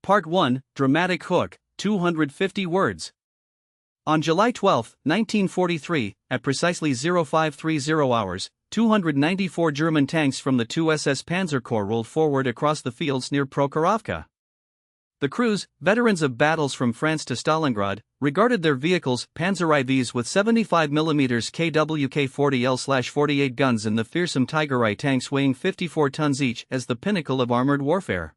Part 1, Dramatic Hook, 250 words. On July 12, 1943, at precisely 0530 hours, 294 German tanks from the 2 SS Panzer Corps rolled forward across the fields near Prokhorovka. The crews, veterans of battles from France to Stalingrad, regarded their vehicles, Panzer IVs with 75mm KWK-40L/48 guns and the fearsome Tiger I tanks weighing 54 tons each, as the pinnacle of armored warfare.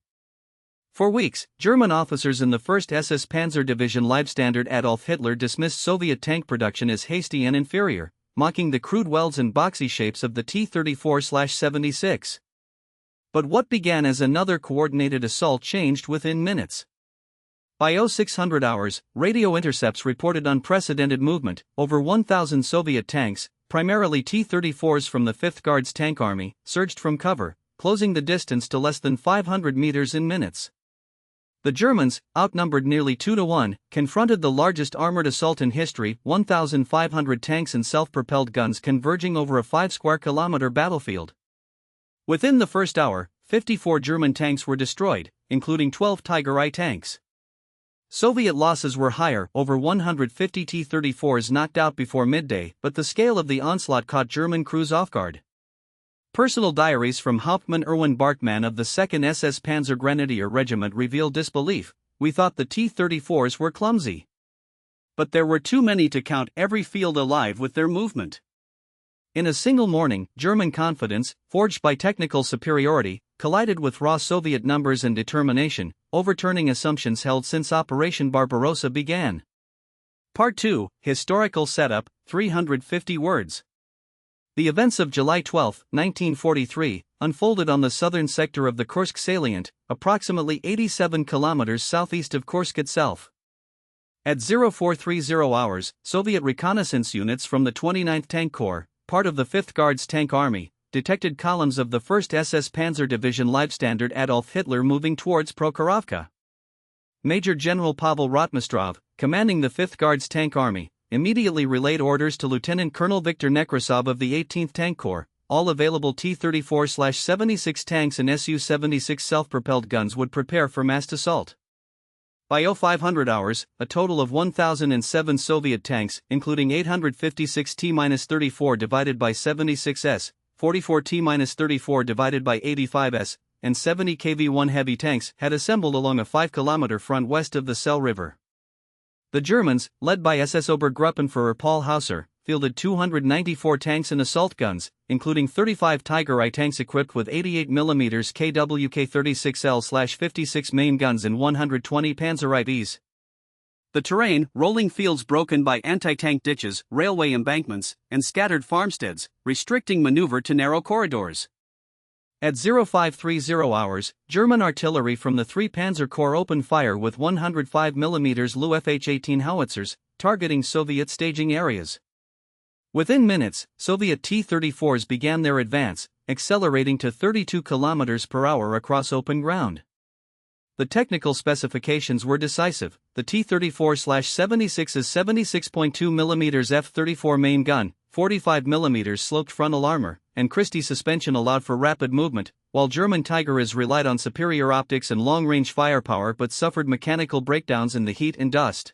For weeks, German officers in the 1st SS Panzer Division Leibstandard Adolf Hitler dismissed Soviet tank production as hasty and inferior, mocking the crude welds and boxy shapes of the T-34/76. But what began as another coordinated assault changed within minutes. By 0600 hours, radio intercepts reported unprecedented movement. Over 1,000 Soviet tanks, primarily T-34s from the 5th Guards Tank Army, surged from cover, closing the distance to less than 500 meters in minutes. The Germans, outnumbered nearly 2-1, confronted the largest armored assault in history, 1,500 tanks and self-propelled guns converging over a 5-square-kilometer battlefield. Within the first hour, 54 German tanks were destroyed, including 12 Tiger I tanks. Soviet losses were higher, over 150 T-34s knocked out before midday, but the scale of the onslaught caught German crews off guard. Personal diaries from Hauptmann Erwin Bartmann of the 2nd SS Panzer Grenadier Regiment reveal disbelief. "We thought the T-34s were clumsy. But there were too many to count every field alive with their movement." In a single morning, German confidence, forged by technical superiority, collided with raw Soviet numbers and determination, overturning assumptions held since Operation Barbarossa began. Part 2, Historical Setup, 350 words. The events of July 12, 1943, unfolded on the southern sector of the Kursk salient, approximately 87 kilometers southeast of Kursk itself. At 0430 hours, Soviet reconnaissance units from the 29th Tank Corps, part of the 5th Guards Tank Army, detected columns of the 1st SS Panzer Division Leibstandard Adolf Hitler moving towards Prokhorovka. Major General Pavel Rotmistrov, commanding the 5th Guards Tank Army, immediately relayed orders to Lieutenant Colonel Viktor Nekrasov of the 18th Tank Corps. All available T-34/76 tanks and Su-76 self-propelled guns would prepare for massed assault. By 0500 hours, a total of 1,007 Soviet tanks, including 856 T-34 divided by 76S, 44 T-34 divided by 85S, and 70 KV-1 heavy tanks, had assembled along a 5-kilometer front west of the Sel River. The Germans, led by SS Obergruppenführer Paul Hauser, fielded 294 tanks and assault guns, including 35 Tiger I tanks equipped with 88mm KWK-36L/56 main guns and 120 Panzer IVs. The terrain, rolling fields broken by anti-tank ditches, railway embankments, and scattered farmsteads, restricting maneuver to narrow corridors. At 0530 hours, German artillery from the 3 Panzer Corps opened fire with 105mm Lu FH-18 howitzers, targeting Soviet staging areas. Within minutes, Soviet T-34s began their advance, accelerating to 32 km per hour across open ground. The technical specifications were decisive. The T-34/76's 76.2mm F-34 main gun, 45mm sloped frontal armor, and Christie suspension allowed for rapid movement, while German Tiger Is relied on superior optics and long-range firepower but suffered mechanical breakdowns in the heat and dust.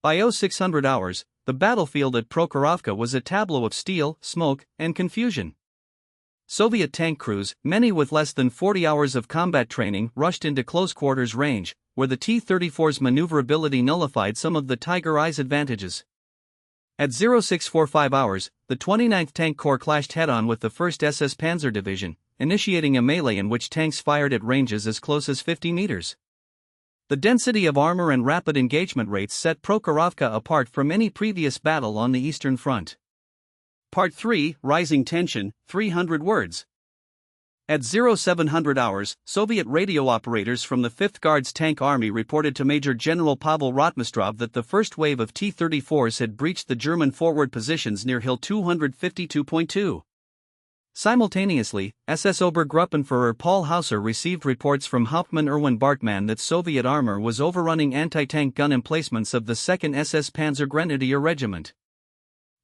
By 0600 hours, the battlefield at Prokhorovka was a tableau of steel, smoke, and confusion. Soviet tank crews, many with less than 40 hours of combat training, rushed into close-quarters range, where the T-34's maneuverability nullified some of the Tiger I's advantages. At 0645 hours, the 29th Tank Corps clashed head-on with the 1st SS Panzer Division, initiating a melee in which tanks fired at ranges as close as 50 meters. The density of armor and rapid engagement rates set Prokhorovka apart from any previous battle on the Eastern Front. Part 3, Rising Tension, 300 words. At 0700 hours, Soviet radio operators from the 5th Guards Tank Army reported to Major General Pavel Rotmistrov that the first wave of T-34s had breached the German forward positions near Hill 252.2. Simultaneously, SS Obergruppenführer Paul Hauser received reports from Hauptmann Erwin Bartmann that Soviet armor was overrunning anti-tank gun emplacements of the 2nd SS Panzer Grenadier Regiment.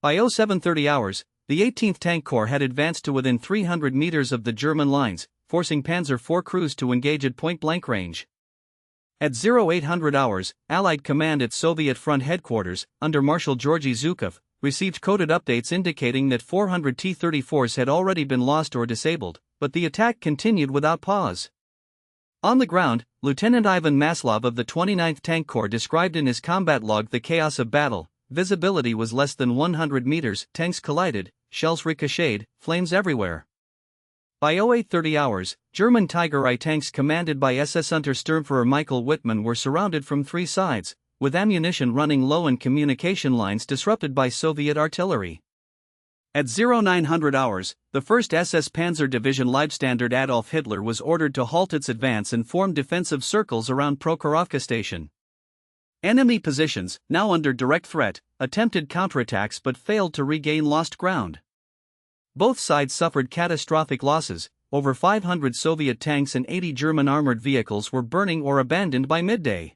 By 0730 hours, the 18th Tank Corps had advanced to within 300 meters of the German lines, forcing Panzer IV crews to engage at point-blank range. At 0800 hours, Allied command at Soviet front headquarters, under Marshal Georgy Zhukov, received coded updates indicating that 400 T-34s had already been lost or disabled, but the attack continued without pause. On the ground, Lieutenant Ivan Maslov of the 29th Tank Corps described in his combat log the chaos of battle. Visibility was less than 100 meters, tanks collided, shells ricocheted, flames everywhere. By 0830 hours, German Tiger I tanks commanded by SS Untersturmführer Michael Wittmann were surrounded from three sides, with ammunition running low and communication lines disrupted by Soviet artillery. At 0900 hours, the 1st SS Panzer Division Leibstandard Adolf Hitler was ordered to halt its advance and form defensive circles around Prokhorovka station. Enemy positions, now under direct threat, attempted counterattacks but failed to regain lost ground. Both sides suffered catastrophic losses. Over 500 Soviet tanks and 80 German armored vehicles were burning or abandoned by midday.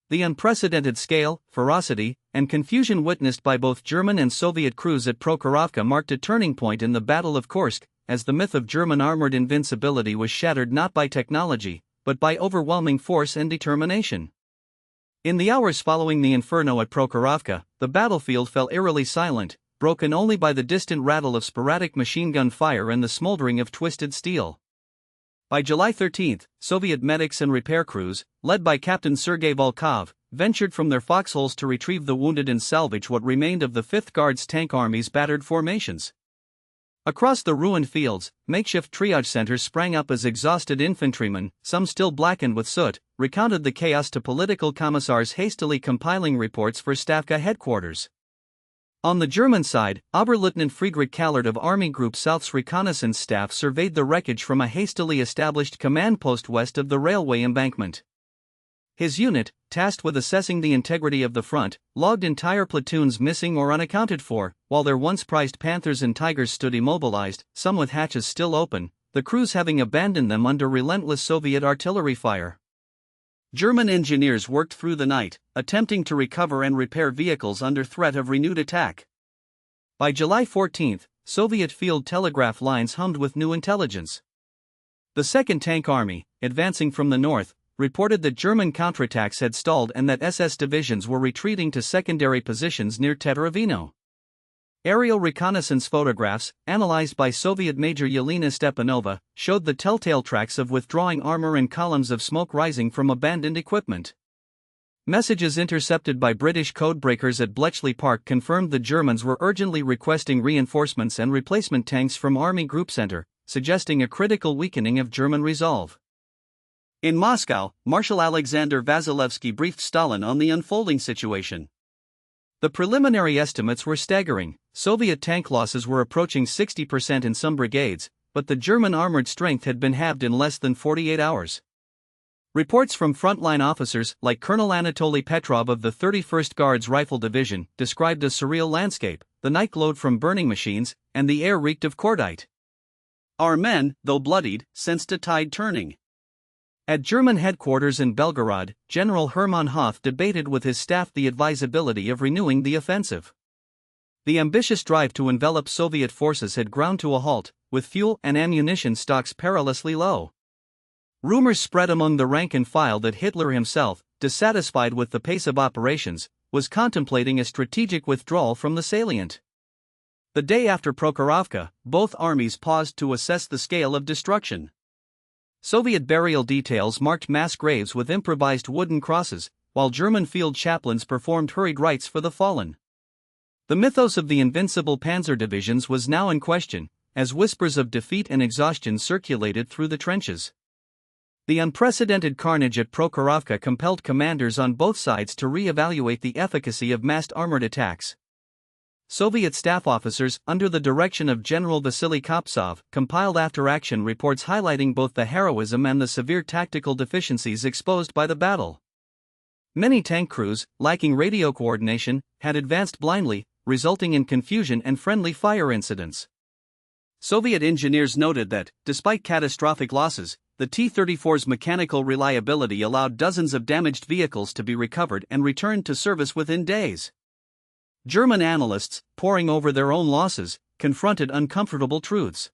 The unprecedented scale, ferocity, and confusion witnessed by both German and Soviet crews at Prokhorovka marked a turning point in the Battle of Kursk, as the myth of German armored invincibility was shattered not by technology, but by overwhelming force and determination. In the hours following the inferno at Prokhorovka, the battlefield fell eerily silent, broken only by the distant rattle of sporadic machine gun fire and the smoldering of twisted steel. By July 13, Soviet medics and repair crews, led by Captain Sergei Volkov, ventured from their foxholes to retrieve the wounded and salvage what remained of the 5th Guards Tank Army's battered formations. Across the ruined fields, makeshift triage centers sprang up as exhausted infantrymen, some still blackened with soot, recounted the chaos to political commissars hastily compiling reports for Stavka headquarters. On the German side, Oberleutnant Friedrich Kallert of Army Group South's reconnaissance staff surveyed the wreckage from a hastily established command post west of the railway embankment. His unit, tasked with assessing the integrity of the front, logged entire platoons missing or unaccounted for, while their once prized Panthers and Tigers stood immobilized, some with hatches still open, the crews having abandoned them under relentless Soviet artillery fire. German engineers worked through the night, attempting to recover and repair vehicles under threat of renewed attack. By July 14, Soviet field telegraph lines hummed with new intelligence. The 2nd Tank Army, advancing from the north, reported that German counterattacks had stalled and that SS divisions were retreating to secondary positions near Teterovino. Aerial reconnaissance photographs, analyzed by Soviet Major Yelena Stepanova, showed the telltale tracks of withdrawing armor and columns of smoke rising from abandoned equipment. Messages intercepted by British codebreakers at Bletchley Park confirmed the Germans were urgently requesting reinforcements and replacement tanks from Army Group Center, suggesting a critical weakening of German resolve. In Moscow, Marshal Alexander Vasilevsky briefed Stalin on the unfolding situation. The preliminary estimates were staggering. Soviet tank losses were approaching 60% in some brigades, but the German armored strength had been halved in less than 48 hours. Reports from frontline officers, like Colonel Anatoly Petrov of the 31st Guards Rifle Division, described a surreal landscape. The night glowed from burning machines, and the air reeked of cordite. Our men, though bloodied, sensed a tide turning. At German headquarters in Belgorod, General Hermann Hoth debated with his staff the advisability of renewing the offensive. The ambitious drive to envelop Soviet forces had ground to a halt, with fuel and ammunition stocks perilously low. Rumors spread among the rank and file that Hitler himself, dissatisfied with the pace of operations, was contemplating a strategic withdrawal from the salient. The day after Prokhorovka, both armies paused to assess the scale of destruction. Soviet burial details marked mass graves with improvised wooden crosses, while German field chaplains performed hurried rites for the fallen. The mythos of the invincible panzer divisions was now in question, as whispers of defeat and exhaustion circulated through the trenches. The unprecedented carnage at Prokhorovka compelled commanders on both sides to re-evaluate the efficacy of massed armored attacks. Soviet staff officers, under the direction of General Vasily Kopsov, compiled after-action reports highlighting both the heroism and the severe tactical deficiencies exposed by the battle. Many tank crews, lacking radio coordination, had advanced blindly, resulting in confusion and friendly fire incidents. Soviet engineers noted that, despite catastrophic losses, the T-34's mechanical reliability allowed dozens of damaged vehicles to be recovered and returned to service within days. German analysts, poring over their own losses, confronted uncomfortable truths.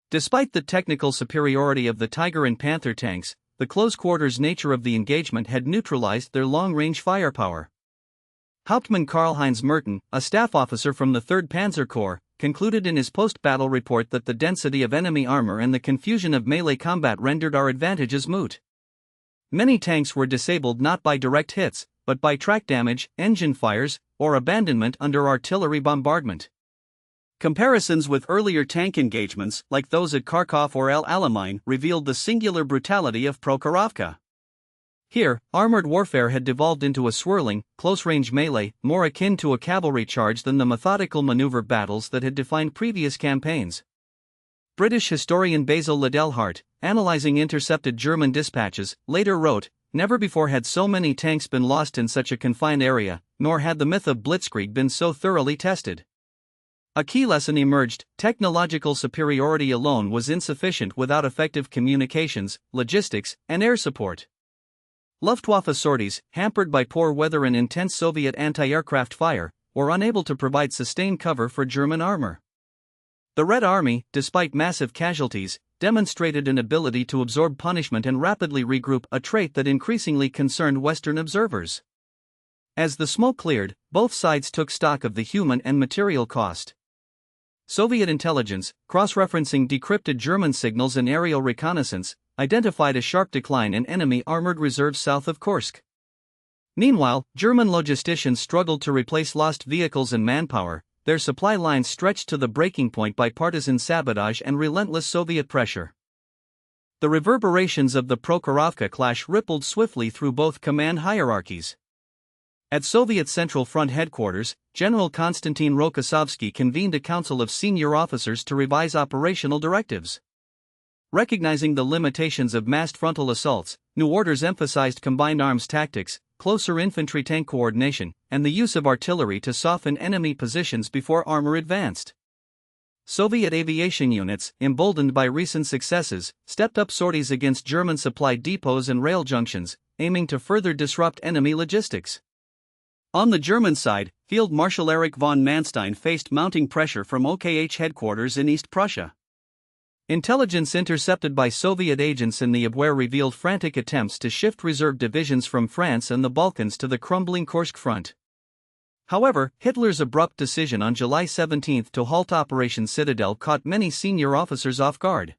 Despite the technical superiority of the Tiger and Panther tanks, the close-quarters nature of the engagement had neutralized their long-range firepower. Hauptmann Karl-Heinz Merten, a staff officer from the 3rd Panzer Corps, concluded in his post-battle report that the density of enemy armor and the confusion of melee combat rendered our advantages moot. Many tanks were disabled not by direct hits, but by track damage, engine fires, or abandonment under artillery bombardment. Comparisons with earlier tank engagements, like those at Kharkov or El Alamein, revealed the singular brutality of Prokhorovka. Here, armored warfare had devolved into a swirling, close-range melee, more akin to a cavalry charge than the methodical maneuver battles that had defined previous campaigns. British historian Basil Liddell-Hart, analyzing intercepted German dispatches, later wrote, "Never before had so many tanks been lost in such a confined area, nor had the myth of blitzkrieg been so thoroughly tested." A key lesson emerged: technological superiority alone was insufficient without effective communications, logistics, and air support. Luftwaffe sorties, hampered by poor weather and intense Soviet anti-aircraft fire, were unable to provide sustained cover for German armor. The Red Army, despite massive casualties, demonstrated an ability to absorb punishment and rapidly regroup, a trait that increasingly concerned Western observers. As the smoke cleared, both sides took stock of the human and material cost. Soviet intelligence, cross-referencing decrypted German signals and aerial reconnaissance, identified a sharp decline in enemy armored reserves south of Kursk. Meanwhile, German logisticians struggled to replace lost vehicles and manpower, their supply lines stretched to the breaking point by partisan sabotage and relentless Soviet pressure. The reverberations of the Prokhorovka clash rippled swiftly through both command hierarchies. At Soviet Central Front headquarters, General Konstantin Rokossovsky convened a council of senior officers to revise operational directives. Recognizing the limitations of massed frontal assaults, new orders emphasized combined arms tactics, closer infantry-tank coordination, and the use of artillery to soften enemy positions before armor advanced. Soviet aviation units, emboldened by recent successes, stepped up sorties against German supply depots and rail junctions, aiming to further disrupt enemy logistics. On the German side, Field Marshal Erich von Manstein faced mounting pressure from OKH headquarters in East Prussia. Intelligence intercepted by Soviet agents in the Abwehr revealed frantic attempts to shift reserve divisions from France and the Balkans to the crumbling Kursk front. However, Hitler's abrupt decision on July 17 to halt Operation Citadel caught many senior officers off guard.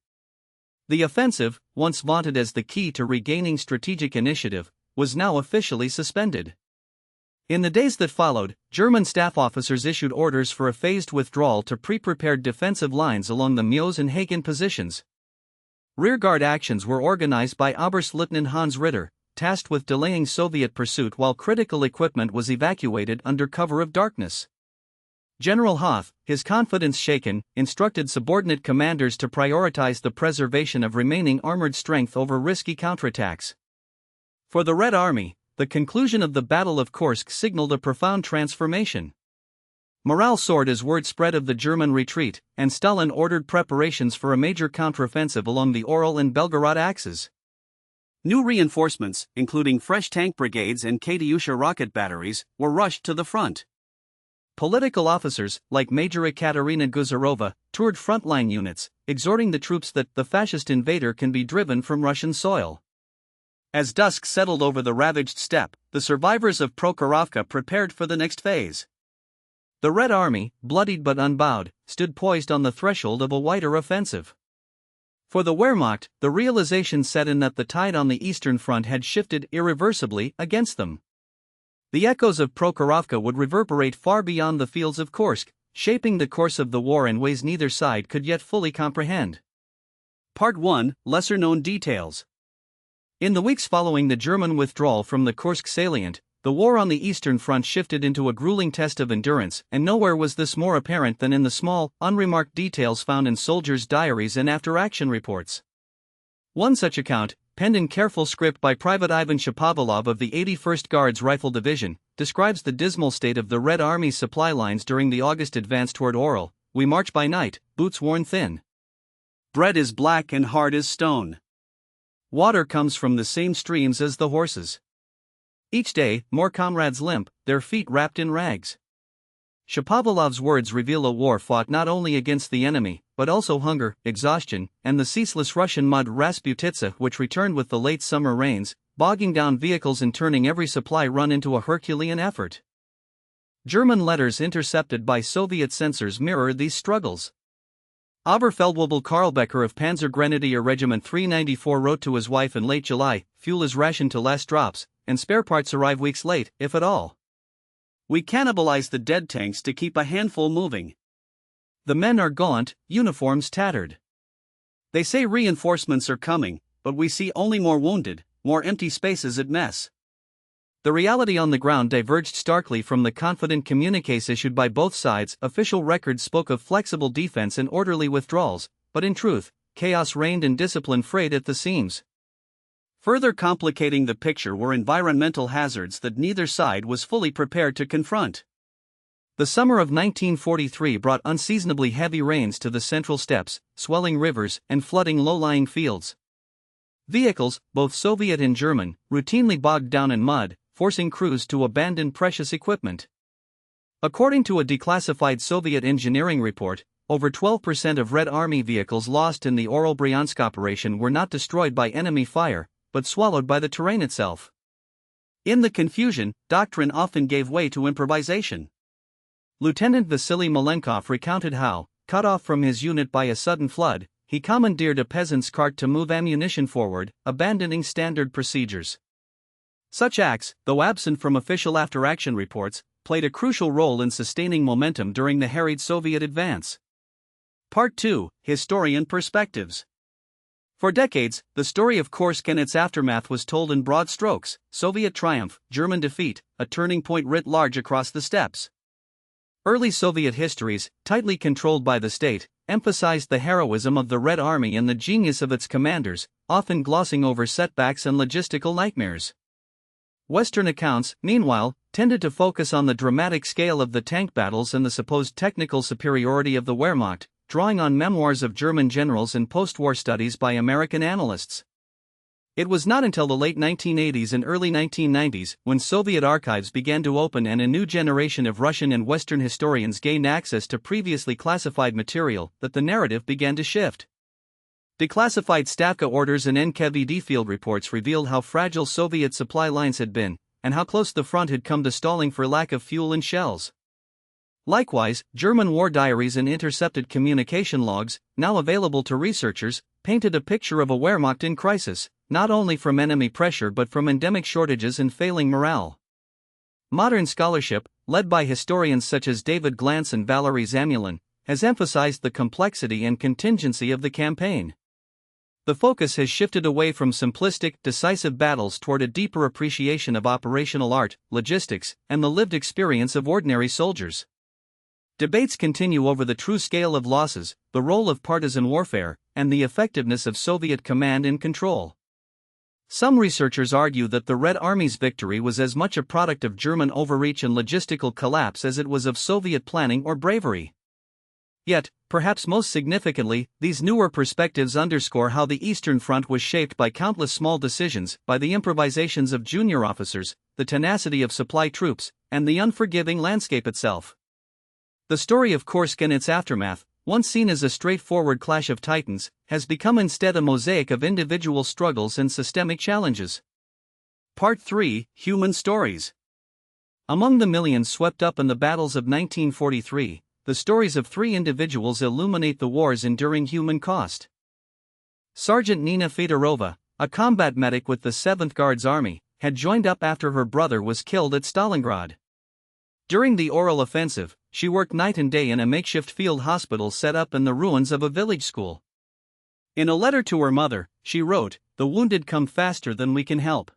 The offensive, once vaunted as the key to regaining strategic initiative, was now officially suspended. In the days that followed, German staff officers issued orders for a phased withdrawal to pre-prepared defensive lines along the Meuse and Hagen positions. Rearguard actions were organized by Oberstleutnant Hans Ritter, tasked with delaying Soviet pursuit while critical equipment was evacuated under cover of darkness. General Hoth, his confidence shaken, instructed subordinate commanders to prioritize the preservation of remaining armored strength over risky counterattacks. For the Red Army, the conclusion of the Battle of Kursk signaled a profound transformation. Morale soared as word spread of the German retreat, and Stalin ordered preparations for a major counteroffensive along the Oral and Belgorod axes. New reinforcements, including fresh tank brigades and Katyusha rocket batteries, were rushed to the front. Political officers, like Major Ekaterina Guzarova, toured frontline units, exhorting the troops that the fascist invader can be driven from Russian soil. As dusk settled over the ravaged steppe, the survivors of Prokhorovka prepared for the next phase. The Red Army, bloodied but unbowed, stood poised on the threshold of a wider offensive. For the Wehrmacht, the realization set in that the tide on the Eastern Front had shifted irreversibly against them. The echoes of Prokhorovka would reverberate far beyond the fields of Kursk, shaping the course of the war in ways neither side could yet fully comprehend. Part 1: Lesser-known details. In the weeks following the German withdrawal from the Kursk salient, the war on the Eastern Front shifted into a grueling test of endurance, and nowhere was this more apparent than in the small, unremarked details found in soldiers' diaries and after-action reports. One such account, penned in careful script by Private Ivan Shapovalov of the 81st Guards Rifle Division, describes the dismal state of the Red Army's supply lines during the August advance toward Oral. "We march by night, boots worn thin. Bread is black and hard as stone. Water comes from the same streams as the horses. Each day, more comrades limp, their feet wrapped in rags. Shapovalov's words reveal a war fought not only against the enemy, but also hunger, exhaustion, and the ceaseless Russian mud Rasputitsa, which returned with the late summer rains, bogging down vehicles and turning every supply run into a Herculean effort. German letters intercepted by Soviet censors mirror these struggles. Oberfeldwebel Karlbecker of Panzergrenadier Regiment 394 wrote to his wife in late July, "Fuel is rationed to last drops, and spare parts arrive weeks late, if at all. We cannibalize the dead tanks to keep a handful moving. The men are gaunt, uniforms tattered. They say reinforcements are coming, but we see only more wounded, more empty spaces at mess." The reality on the ground diverged starkly from the confident communiques issued by both sides. Official records spoke of flexible defense and orderly withdrawals, but in truth, chaos reigned and discipline frayed at the seams. Further complicating the picture were environmental hazards that neither side was fully prepared to confront. The summer of 1943 brought unseasonably heavy rains to the central steppes, swelling rivers, and flooding low-lying fields. Vehicles, both Soviet and German, routinely bogged down in mud, forcing crews to abandon precious equipment. According to a declassified Soviet engineering report, over 12% of Red Army vehicles lost in the Oral-Bryansk operation were not destroyed by enemy fire, but swallowed by the terrain itself. In the confusion, doctrine often gave way to improvisation. Lieutenant Vasily Malenkov recounted how, cut off from his unit by a sudden flood, he commandeered a peasant's cart to move ammunition forward, abandoning standard procedures. Such acts, though absent from official after-action reports, played a crucial role in sustaining momentum during the harried Soviet advance. Part 2: Historian Perspectives. For decades, the story of Kursk and its aftermath was told in broad strokes: Soviet triumph, German defeat, a turning point writ large across the steppes. Early Soviet histories, tightly controlled by the state, emphasized the heroism of the Red Army and the genius of its commanders, often glossing over setbacks and logistical nightmares. Western accounts, meanwhile, tended to focus on the dramatic scale of the tank battles and the supposed technical superiority of the Wehrmacht, drawing on memoirs of German generals and post-war studies by American analysts. It was not until the late 1980s and early 1990s, when Soviet archives began to open and a new generation of Russian and Western historians gained access to previously classified material, that the narrative began to shift. Declassified Stavka orders and NKVD field reports revealed how fragile Soviet supply lines had been, and how close the front had come to stalling for lack of fuel and shells. Likewise, German war diaries and intercepted communication logs, now available to researchers, painted a picture of a Wehrmacht in crisis, not only from enemy pressure but from endemic shortages and failing morale. Modern scholarship, led by historians such as David Glantz and Valery Zamulin, has emphasized the complexity and contingency of the campaign. The focus has shifted away from simplistic, decisive battles toward a deeper appreciation of operational art, logistics, and the lived experience of ordinary soldiers. Debates continue over the true scale of losses, the role of partisan warfare, and the effectiveness of Soviet command and control. Some researchers argue that the Red Army's victory was as much a product of German overreach and logistical collapse as it was of Soviet planning or bravery. Yet, perhaps most significantly, these newer perspectives underscore how the Eastern Front was shaped by countless small decisions, by the improvisations of junior officers, the tenacity of supply troops, and the unforgiving landscape itself. The story of Kursk and its aftermath, once seen as a straightforward clash of titans, has become instead a mosaic of individual struggles and systemic challenges. Part 3: Human Stories. Among the millions swept up in the battles of 1943, the stories of three individuals illuminate the war's enduring human cost. Sergeant Nina Fedorova, a combat medic with the 7th Guards Army, had joined up after her brother was killed at Stalingrad. During the Oral Offensive, she worked night and day in a makeshift field hospital set up in the ruins of a village school. In a letter to her mother, she wrote, "The wounded come faster than we can help.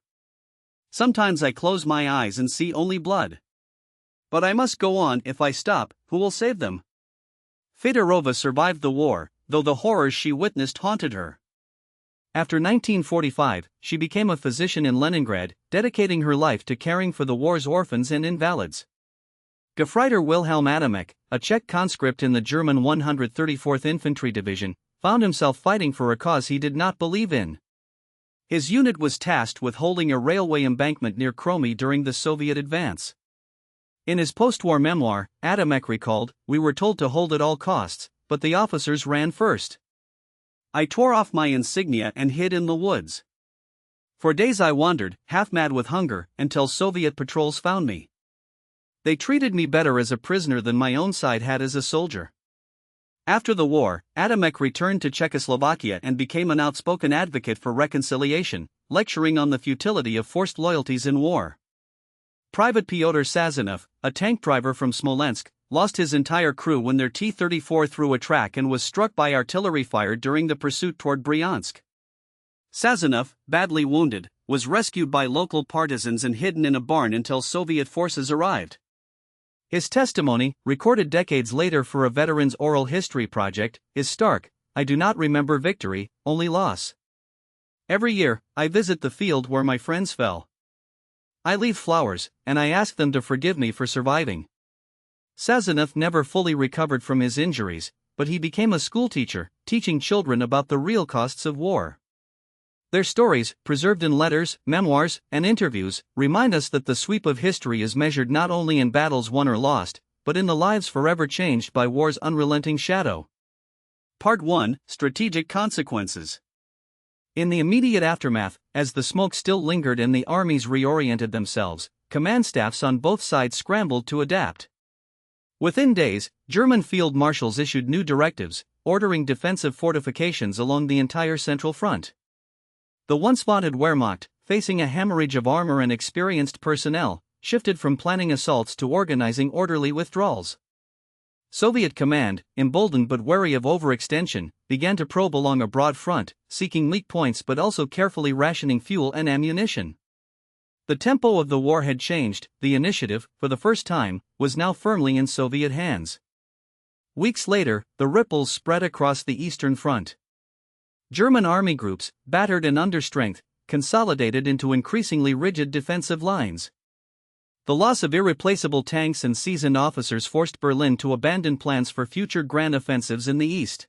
Sometimes I close my eyes and see only blood. But I must go on. If I stop, who will save them?" Fedorova survived the war, though the horrors she witnessed haunted her. After 1945, she became a physician in Leningrad, dedicating her life to caring for the war's orphans and invalids. Gefreiter Wilhelm Adamek, a Czech conscript in the German 134th Infantry Division, found himself fighting for a cause he did not believe in. His unit was tasked with holding a railway embankment near Kromy during the Soviet advance. In his post-war memoir, Adamek recalled, "We were told to hold at all costs, but the officers ran first. I tore off my insignia and hid in the woods. For days I wandered, half mad with hunger, until Soviet patrols found me. They treated me better as a prisoner than my own side had as a soldier." After the war, Adamek returned to Czechoslovakia and became an outspoken advocate for reconciliation, lecturing on the futility of forced loyalties in war. Private Pyotr Sazonov, a tank driver from Smolensk, lost his entire crew when their T-34 threw a track and was struck by artillery fire during the pursuit toward Bryansk. Sazonov, badly wounded, was rescued by local partisans and hidden in a barn until Soviet forces arrived. His testimony, recorded decades later for a veteran's oral history project, is stark: "I do not remember victory, only loss. Every year, I visit the field where my friends fell. I leave flowers, and I ask them to forgive me for surviving." Sazonov never fully recovered from his injuries, but he became a schoolteacher, teaching children about the real costs of war. Their stories, preserved in letters, memoirs, and interviews, remind us that the sweep of history is measured not only in battles won or lost, but in the lives forever changed by war's unrelenting shadow. Part 1: Strategic Consequences. In the immediate aftermath, as the smoke still lingered and the armies reoriented themselves, command staffs on both sides scrambled to adapt. Within days, German field marshals issued new directives, ordering defensive fortifications along the entire central front. The once vaunted Wehrmacht, facing a hemorrhage of armor and experienced personnel, shifted from planning assaults to organizing orderly withdrawals. Soviet command, emboldened but wary of overextension, began to probe along a broad front, seeking weak points but also carefully rationing fuel and ammunition. The tempo of the war had changed. The initiative, for the first time, was now firmly in Soviet hands. Weeks later, the ripples spread across the Eastern Front. German army groups, battered and under strength, consolidated into increasingly rigid defensive lines. The loss of irreplaceable tanks and seasoned officers forced Berlin to abandon plans for future grand offensives in the east.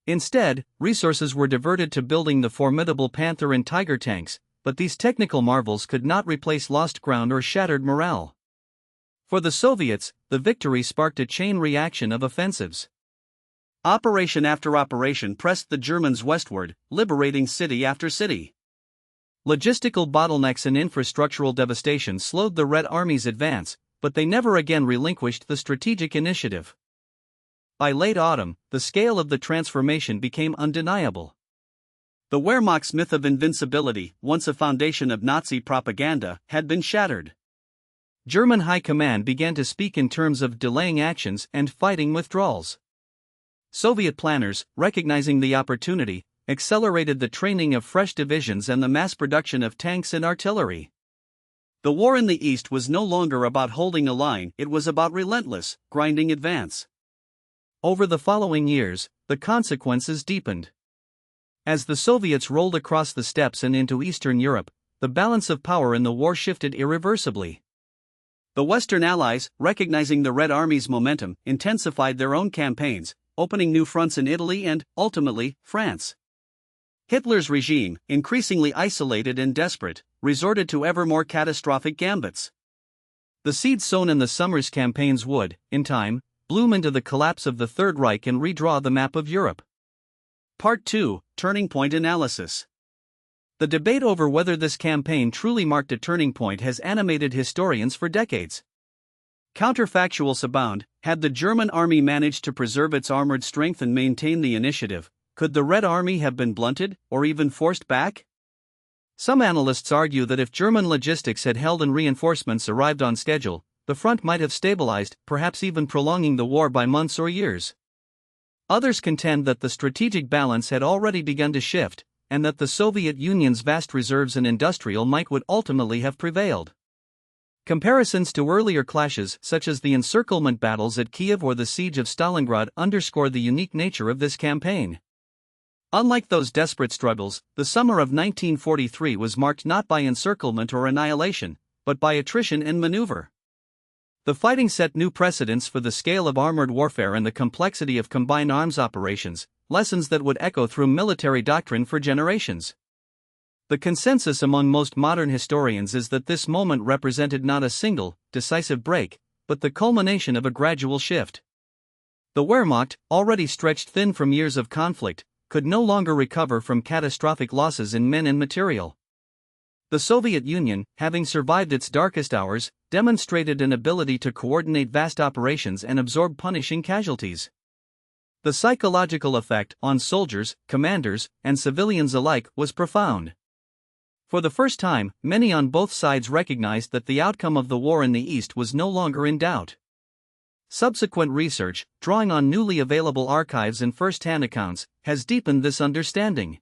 Instead, resources were diverted to building the formidable Panther and Tiger tanks, but these technical marvels could not replace lost ground or shattered morale. For the Soviets, the victory sparked a chain reaction of offensives. Operation after operation pressed the Germans westward, liberating city after city. Logistical bottlenecks and infrastructural devastation slowed the Red Army's advance, but they never again relinquished the strategic initiative. By late autumn, the scale of the transformation became undeniable. The Wehrmacht's myth of invincibility, once a foundation of Nazi propaganda, had been shattered. German high command began to speak in terms of delaying actions and fighting withdrawals. Soviet planners, recognizing the opportunity, accelerated the training of fresh divisions and the mass production of tanks and artillery. The war in the East was no longer about holding a line, it was about relentless, grinding advance. Over the following years, the consequences deepened. As the Soviets rolled across the steppes and into Eastern Europe, the balance of power in the war shifted irreversibly. The Western Allies, recognizing the Red Army's momentum, intensified their own campaigns, opening new fronts in Italy and, ultimately, France. Hitler's regime, increasingly isolated and desperate, resorted to ever more catastrophic gambits. The seeds sown in the summer's campaigns would, in time, bloom into the collapse of the Third Reich and redraw the map of Europe. Part 2: Turning Point Analysis. The debate over whether this campaign truly marked a turning point has animated historians for decades. Counterfactuals abound. Had the German army managed to preserve its armored strength and maintain the initiative, could the Red Army have been blunted, or even forced back? Some analysts argue that if German logistics had held and reinforcements arrived on schedule, the front might have stabilized, perhaps even prolonging the war by months or years. Others contend that the strategic balance had already begun to shift, and that the Soviet Union's vast reserves and industrial might would ultimately have prevailed. Comparisons to earlier clashes, such as the encirclement battles at Kiev or the siege of Stalingrad, underscore the unique nature of this campaign. Unlike those desperate struggles, the summer of 1943 was marked not by encirclement or annihilation, but by attrition and maneuver. The fighting set new precedents for the scale of armored warfare and the complexity of combined arms operations, lessons that would echo through military doctrine for generations. The consensus among most modern historians is that this moment represented not a single, decisive break, but the culmination of a gradual shift. The Wehrmacht, already stretched thin from years of conflict, could no longer recover from catastrophic losses in men and material. The Soviet Union, having survived its darkest hours, demonstrated an ability to coordinate vast operations and absorb punishing casualties. The psychological effect on soldiers, commanders, and civilians alike was profound. For the first time, many on both sides recognized that the outcome of the war in the East was no longer in doubt. Subsequent research, drawing on newly available archives and first-hand accounts, has deepened this understanding.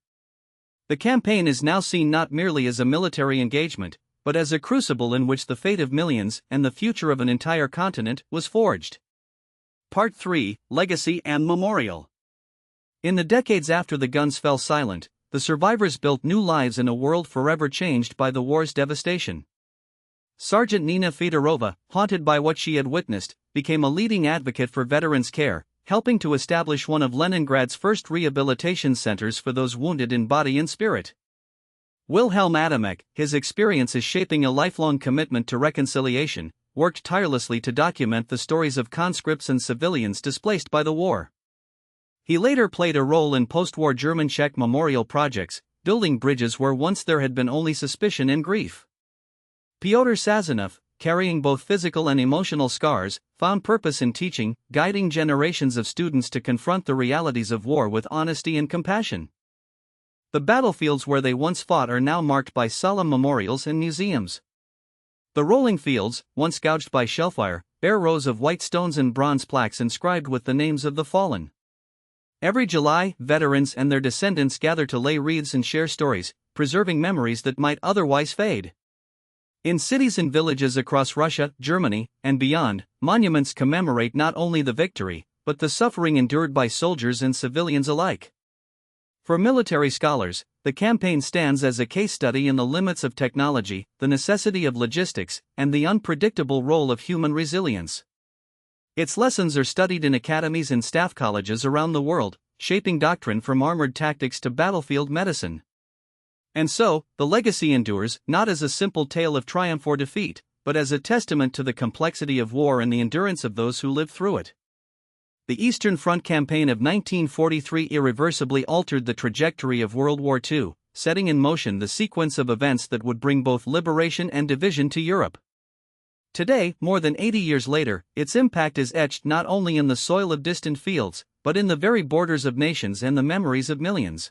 The campaign is now seen not merely as a military engagement, but as a crucible in which the fate of millions and the future of an entire continent was forged. Part 3: Legacy and Memorial. In the decades after the guns fell silent, the survivors built new lives in a world forever changed by the war's devastation. Sergeant Nina Fedorova, haunted by what she had witnessed, became a leading advocate for veterans' care, helping to establish one of Leningrad's first rehabilitation centers for those wounded in body and spirit. Wilhelm Adamek, his experiences shaping a lifelong commitment to reconciliation, worked tirelessly to document the stories of conscripts and civilians displaced by the war. He later played a role in post-war German Czech memorial projects, building bridges where once there had been only suspicion and grief. Pyotr Sazonov, carrying both physical and emotional scars, found purpose in teaching, guiding generations of students to confront the realities of war with honesty and compassion. The battlefields where they once fought are now marked by solemn memorials and museums. The rolling fields, once gouged by shellfire, bear rows of white stones and bronze plaques inscribed with the names of the fallen. Every July, veterans and their descendants gather to lay wreaths and share stories, preserving memories that might otherwise fade. In cities and villages across Russia, Germany, and beyond, monuments commemorate not only the victory, but the suffering endured by soldiers and civilians alike. For military scholars, the campaign stands as a case study in the limits of technology, the necessity of logistics, and the unpredictable role of human resilience. Its lessons are studied in academies and staff colleges around the world, shaping doctrine from armored tactics to battlefield medicine. And so, the legacy endures, not as a simple tale of triumph or defeat, but as a testament to the complexity of war and the endurance of those who lived through it. The Eastern Front campaign of 1943 irreversibly altered the trajectory of World War II, setting in motion the sequence of events that would bring both liberation and division to Europe. Today, more than 80 years later, its impact is etched not only in the soil of distant fields, but in the very borders of nations and the memories of millions.